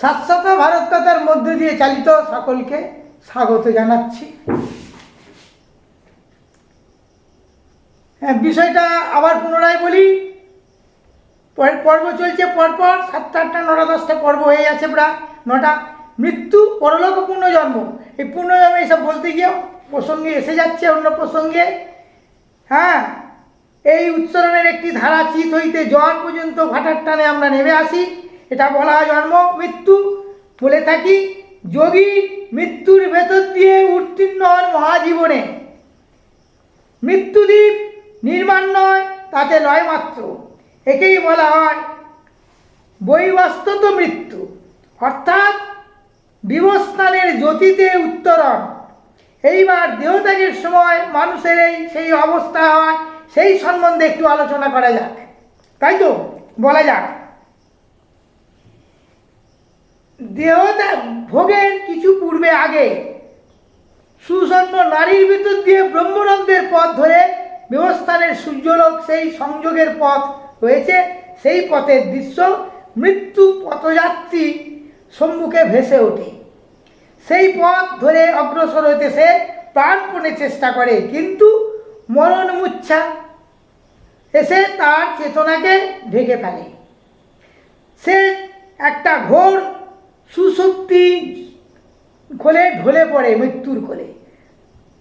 শাশ্বত ভারত কথার মধ্য দিয়ে চালিত সকলকে স্বাগত জানাচ্ছি। হ্যাঁ, বিষয়টা আবার পুনরায় বলি। পর্ব চলছে পরপর 7টা 8টা 9টা 10টা পর্ব হয়ে যাচ্ছে, প্রায় 9টা। মৃত্যু, পরলোক ও পুনর্জন্ম, এই পুনর্জন্ম এইসব বলতে গিয়ে প্রসঙ্গে এসে যাচ্ছে অন্য প্রসঙ্গে। হ্যাঁ, এই উচ্চারণের একটি ধারা চিত হইতে জন পর্যন্ত ভাটার টানে আমরা নেমে আসি। এটা বলা হয় জন্ম মৃত্যু। বলে থাকি যোগী মৃত্যুর ভেতর দিয়ে উত্তীর্ণ হন মহাজীবনে। মৃত্যুদ্বীপ নির্মাণ নয়, তাতে লয় মাত্র। একেই বলা হয় বৈবস্তত মৃত্যু, অর্থাৎ বিবস্থানের জ্যোতিতে উত্তরণ। এইবার দেহত্যাগের সময় মানুষের সেই অবস্থা হয়, সেই সম্বন্ধে একটু আলোচনা করা যাক, তাই তো? বলা যাক, দেহত্যাগ ভোগের কিছু পূর্বে আগে সুষণ্ণ নারীর ভিতর দিয়ে ব্রহ্মরন্ধ্রের পথ ধরে বিবস্থানের সূর্যলোক, সেই সংযোগের পথ রয়েছে। সেই পথের দৃশ্য মৃত্যু পথযাত্রী সম্মুখে ভেসে ওঠে। সেই পথ ধরে অগ্রসর হতে সে প্রাণপণে চেষ্টা করে, কিন্তু মরণ মূর্ছা এসে তার চেতনাকে ঢেকে ফেলে। সে একটা ঘোর সুষুপ্তি কোলে ঢলে পড়ে, মৃত্যুর কোলে।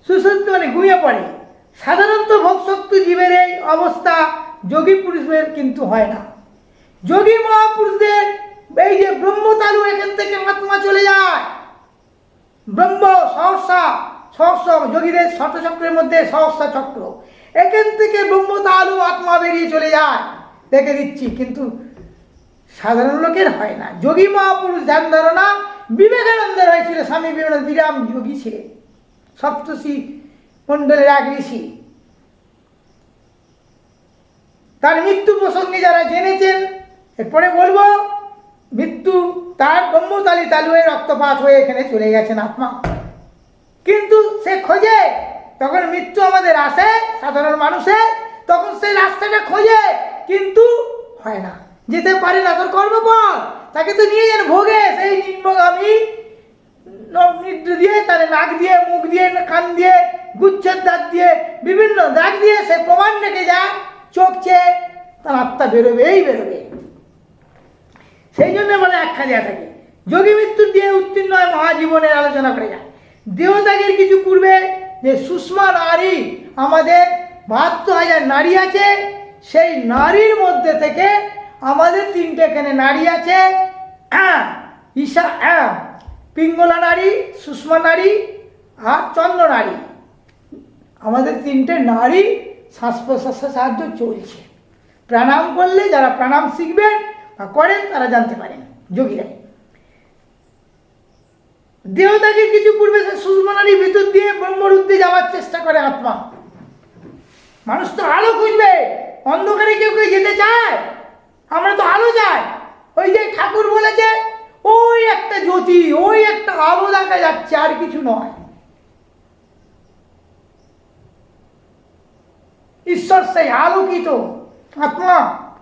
সুষুপ্তি মানে ঘুমিয়ে পড়ে। সাধারণত ভোগশক্তি জীবের এই অবস্থা যোগী পুরুষদের কিন্তু হয় না। যোগী মহাপুরুষদের এই যে ব্রহ্মতালু, এখান থেকে আত্মা চলে যায়। ব্রহ্ম সহস্রা সহস্র যোগীদের শতচক্রের মধ্যে সহস্রা চক্র, এখান থেকে ব্রহ্মতালু আত্মা বেরিয়ে চলে যায়, দেখে দিচ্ছি। কিন্তু সাধারণ লোকের হয় না। যোগী মহাপুরুষ ধ্যান ধারণা বিবেকানন্দের হয়েছিল। স্বামী বিবেকানন্দ বিরাম যোগী ছিলেন, সপ্তর্ষি মণ্ডলের এক ঋষি। তার মৃত্যু প্রসঙ্গে যারা জেনেছেন, এরপরে বলবো, মৃত্যু তার ব্রহ্মতালি তালুয়ে রক্তপাত হয়ে এখানে চলে গেছেন আত্মা। কিন্তু সে খোঁজে, তখন মৃত্যু আমাদের আসে সাধারণ মানুষের, তখন সেই রাস্তাটা খোঁজে, কিন্তু হয় না, যেতে পারে না। তোর কর্মফল তাকে তো নিয়ে যান ভোগে, সেই নিম্নগামী নিদ্র দিয়ে, তার নাক দিয়ে, মুখ দিয়ে, কান দিয়ে, গুচ্ছের দাঁত দিয়ে, বিভিন্ন দাগ দিয়ে সে প্রমাণ রেখে যায়, চোখ চেয়ে তার আত্মা বেরোবেই বেরোবে। সেই জন্য বলে আখ্যা দেওয়া থাকে যোগী মৃত্যুর দিয়ে উত্তীর্ণ হয় মহাজীবনের আলোচনা করে যায়। দেহত্যাগের কিছু পূর্বে যে সুষমা নারী, আমাদের ৭২,০০০ নারী আছে, সেই নারীর মধ্যে থেকে আমাদের 3টে এখানে নারী আছে। পিঙ্গলা নারী, সুষমা নারী আর চন্দ্র নারী। আমাদের 3টে নারী শ্বাস প্রশ্বাসের সাহায্য চলছে। প্রাণায়াম করলে, যারা প্রাণায়াম শিখবেন বা করেন তারা জানতে পারেন যোগীরা। দেহত্যাগের কিছু পূর্বে সে সুষমা নারীর ভিতর দিয়ে ব্রহ্মরুদ্ধে যাওয়ার চেষ্টা করে আত্মা। মানুষ তো আলো খুঁজবে, অন্ধকারে কেউ কেউ যেতে চায়? আমরা তো আলো চাই। ওই যে ঠাকুর বলেছে, ওই একটা জ্যোতি, ওই একটা আলো দেখা যাচ্ছে, আর কিছু নয়। ঈশ্বর সেই আলোকিত আত্মা,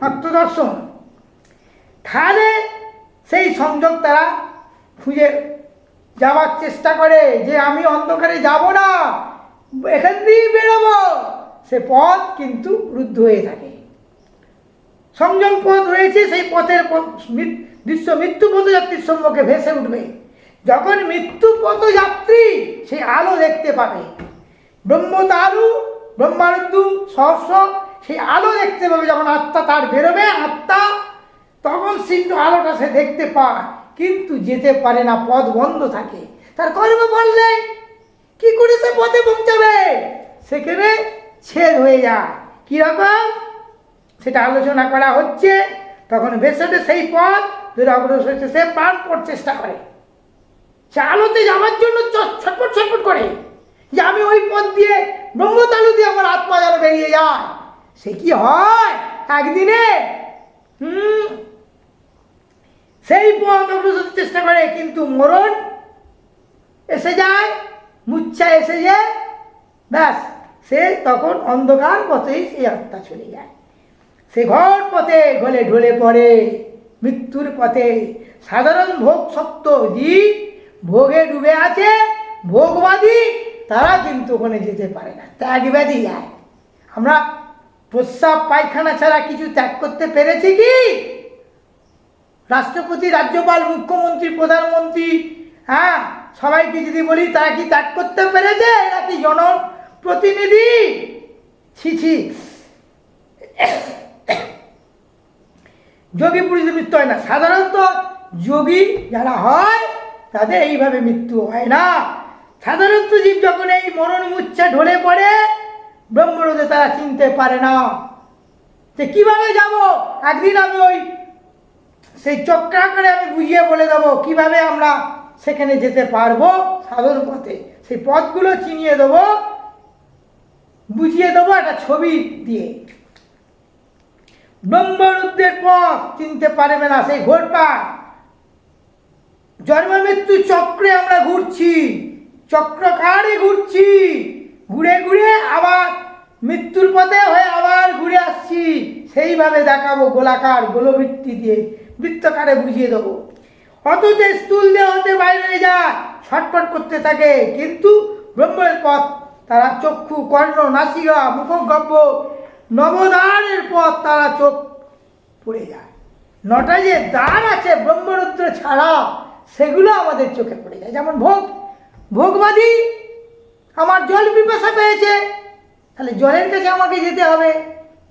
আত্মদর্শন। তাহলে সেই সংযোগ তারা খুঁজে যাওয়ার চেষ্টা করে, যে আমি অন্ধকারে যাব না, এখান দিয়েই বেরোবো। সে পথ কিন্তু রুদ্ধ হয়ে থাকে। সংযম পথ রয়েছে, সেই পথের দৃশ্য মৃত্যু পথযাত্রীর সম্মুখে ভেসে উঠবে। যখন মৃত্যু পথযাত্রী সেই আলো দেখতে পাবে, ব্রহ্মতারু ব্রহ্মারুদ্ধ সহস্র, সেই আলো দেখতে পাবে। যখন আত্মা তার বেরোবে, আত্মা তখন সিদ্ধ আলোটা সে দেখতে পায়, কিন্তু যেতে পারে না, পথ বন্ধ থাকে। তার কর্মফল নেই, কি করে সে পথে পৌঁছাবে? সেখানে ছেদ হয়ে যায়। কিরকম সেটা আলোচনা করা হচ্ছে। তখন ভেসে সেই পথ ধরে অগ্রসর হচ্ছে, সে প্রাণপণ চেষ্টা করে, সে আলোতে যাওয়ার জন্য ছটফট ছটফট করে, যে আমি ওই পথ দিয়ে ব্রহ্মতালু দিয়ে আমার আত্মা যেন বেরিয়ে যায়। সে কি হয় একদিনে? সেই পথ অগ্রসর চেষ্টা করে, কিন্তু মরণ এসে যায়, মূর্ছা এসে যায়, ব্যাস সে তখন অন্ধকার পথেই সেই আত্মা চলে যায়। সে ঘর পথে গলে ঢলে পড়ে, মৃত্যুর পথে। সাধারণ ভোগ সত্য জীব ভোগে ডুবে আছে, ভোগবাদী তারা কিন্তু ওখানে যেতে পারে না, ত্যাগবাদী যায়। আমরা প্রস্রাব পায়খানা ছাড়া কিছু ত্যাগ করতে পেরেছি কি? রাষ্ট্রপতি, রাজ্যপাল, মুখ্যমন্ত্রী, প্রধানমন্ত্রী, হ্যাঁ, সবাইকে যদি বলি তারা কি ত্যাগ করতে পেরেছে? এরা কি জনপ্রতিনিধি? ছি ছি। যোগী পুরুষের মৃত্যু হয় না। সাধারণত যোগী যারা হয় তাদের এইভাবে মৃত্যু হয় না। সাধারণত জীব যখন এই মরণ মূর্ছা ঢলে পড়ে, ব্রহ্মরোধে তারা চিনতে পারে না যে কিভাবে যাব। একদিন আমি ওই সেই চক্রাকারে আমি বুঝিয়ে বলে দেবো কিভাবে আমরা সেখানে যেতে পারবো সাধন পথে। সেই পথগুলো চিনিয়ে দেবো, বুঝিয়ে দেবো একটা ছবি দিয়ে। ব্রহ্মরুদ্রের পথ চিনতে পারবে না, সেই ঘোরপাক জন্ম মৃত্যু চক্রে আমরা ঘুরছি, চক্রকারে ঘুরছি, ঘুরে ঘুরে আবার মৃত্যুর পথে হয়ে আবার ঘুরে আসছি। সেইভাবে দেখাবো গোলাকার গোলবৃত্তি দিয়ে, বৃত্তকারে বুঝিয়ে দেবো। অথচ স্থূল দেহ হতে বাইরে যায়, ছটফট করতে থাকে, কিন্তু ব্রহ্মের পথ তারা চক্ষু, কর্ণ, নাসিকা, মুখগহ্বর, নবদ্বারের পথ তারা চোখ পড়ে যায়। নটা যে দ্বার আছে ব্রহ্মরুদ্র ছাড়া, সেগুলো আমাদের চোখে পড়ে যায়। যেমন ভোগবাদী, আমার জল পিপাসা পেয়েছে, তাহলে জলের কাছে আমাকে যেতে হবে।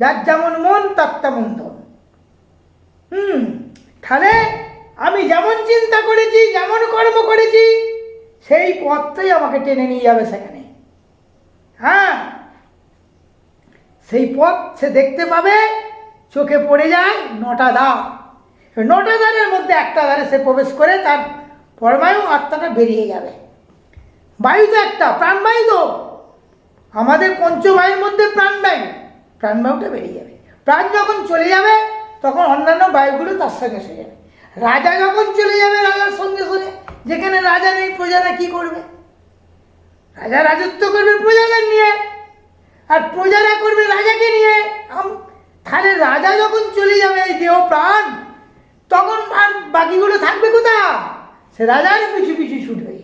যার যেমন মন তার তেমন ধন। তাহলে আমি যেমন চিন্তা করেছি, যেমন কর্ম করেছি, সেই পথটাই আমাকে টেনে নিয়ে যাবে সেখানে। হ্যাঁ, সেই পথ সে দেখতে পাবে, চোখে পড়ে যায় নটা দ্বার। নটা দ্বারের মধ্যে একটা দ্বারে সে প্রবেশ করে তার পরমায়ু আত্মাটা বেরিয়ে যাবে। বায়ু তো একটা, প্রাণবায়ু তো আমাদের পঞ্চবায়ুর মধ্যে প্রাণবায়ুটা বেরিয়ে যাবে। প্রাণ যখন চলে যাবে তখন অন্যান্য বায়ুগুলো তার সঙ্গে এসে যাবে। রাজা যখন চলে যাবে রাজার সঙ্গে সঙ্গে, যেখানে রাজা নেই প্রজারা কি করবে? রাজা রাজত্ব করবে প্রজাদের নিয়ে, আর প্রজারা করবে রাজাকে নিয়ে। তাহলে রাজা যখন চলে যাবে এই দেহ প্রাণ, তখন আর বাকিগুলো থাকবে কোথায়? সে রাজার পিছু পিছু ছুটবে।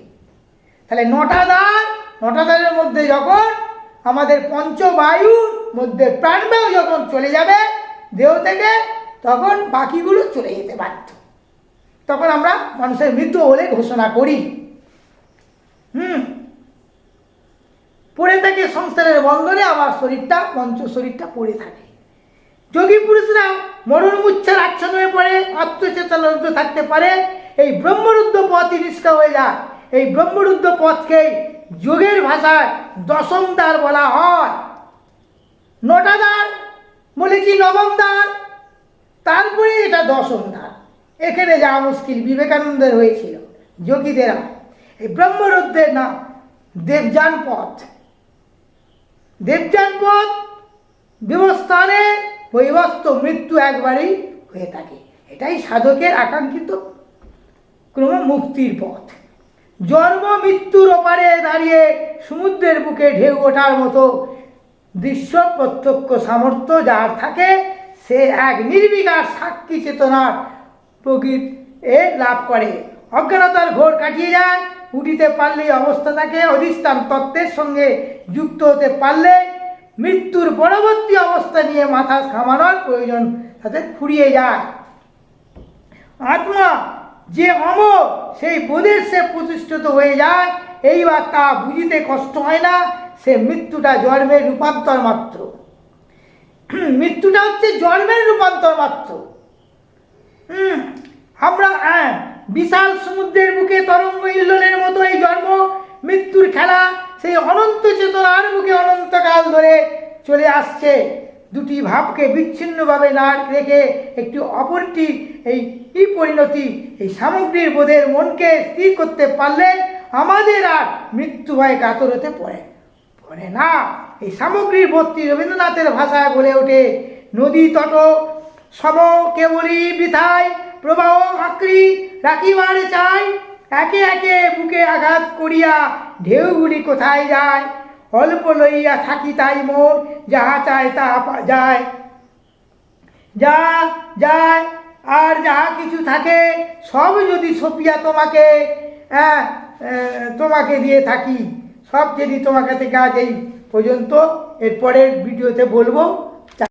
তাহলে নটা দ্বারের মধ্যে যখন আমাদের পঞ্চবায়ুর মধ্যে প্রাণবায়ু যখন চলে যাবে দেহ থেকে, তখন বাকিগুলো চলে যেতে বাধ্য। তখন আমরা মানুষের মৃত্যু বলে ঘোষণা করি। পড়ে থাকে সংসারের বন্ধনে, আমার শরীরটা, পঞ্চ শরীরটা পড়ে থাকে। যোগী পুরুষরা মরণ মূর্ছার আচ্ছন্ন হয়ে পড়ে, আত্মচেতনযুক্ত থাকতে পারে, এই ব্রহ্মরুদ্র পথই নিষ্কা হয়ে যায়। এই ব্রহ্মরুদ্র পথকেই যোগের ভাষায় দশম দ্বার বলা হয়। নটা দ্বার বলেছি, নবম দ্বার, তারপরে এটা দশম দ্বার। এখানে যাওয়া মুশকিল, বিবেকানন্দের হয়েছিল, যোগীদেরা। এই ব্রহ্মরুদ্রের নাম দেবযান পথ। দেবযান পথ বিবস্থানে বৈবস্ত মৃত্যু একবারই হয়ে থাকে। এটাই সাধকের আকাঙ্ক্ষিত ক্রম মুক্তির পথ। জন্ম মৃত্যুর ওপারে দাঁড়িয়ে সমুদ্রের বুকে ঢেউ ওঠার মতো দৃশ্য প্রত্যক্ষ সামর্থ্য যার থাকে, সে এক নির্বিকার সাক্ষী চেতনার প্রকৃত লাভ করে। অজ্ঞানতার ঘোর কাটিয়ে যায়, উঠিতে পারলে অবস্থা থাকে, অধিষ্ঠান তত্ত্বের সঙ্গে যুক্ত হতে পারলে মৃত্যুর পরবর্তী অবস্থা নিয়ে মাথা ঘামানোর প্রয়োজন তাদের ফুরিয়ে যায়। আত্মা যে অমর, সেই বোধের সে প্রতিষ্ঠিত হয়ে যায়। এইবার তা বুঝিতে কষ্ট হয় না, সে মৃত্যুটা জন্মের রূপান্তর মাত্র। মৃত্যুটা হচ্ছে জন্মের রূপান্তর মাত্র। আমরা বিশাল সমুদ্রের বুকে তরঙ্গ ইল্লনের মতো এই জন্ম মৃত্যুর খেলা সেই অনন্ত চেতনার বুকে অনন্তকাল ধরে চলে আসছে। দুটি ভাবকে বিচ্ছিন্নভাবে না রেখে একটি অপরটি এই পরিণতি, এই সামগ্রীর বোধের মনকে স্থির করতে পারলে আমাদের আর মৃত্যু ভয় কাতর হতে পড়ে না। এই সামগ্রীর বোধটি রবীন্দ্রনাথের ভাষায় বলে ওঠে, নদী তট সম কেবলই বৃথায় প্রবাহ আঁকড়ি রাখিবারে চাই, একে একে বুকে আঘাত করিয়া ঢেউগুলি কোথায় যায়, অল্প লইয়া থাকি তাই মোর, যাহা চায় তাহা যায়, যা যায় আর যাহা কিছু থাকে সব যদি সপিয়া তোমাকে তোমাকে দিয়ে থাকি, সব যদি তোমাকে থেকে আজ এই পর্যন্ত, এরপরের ভিডিওতে বলবো।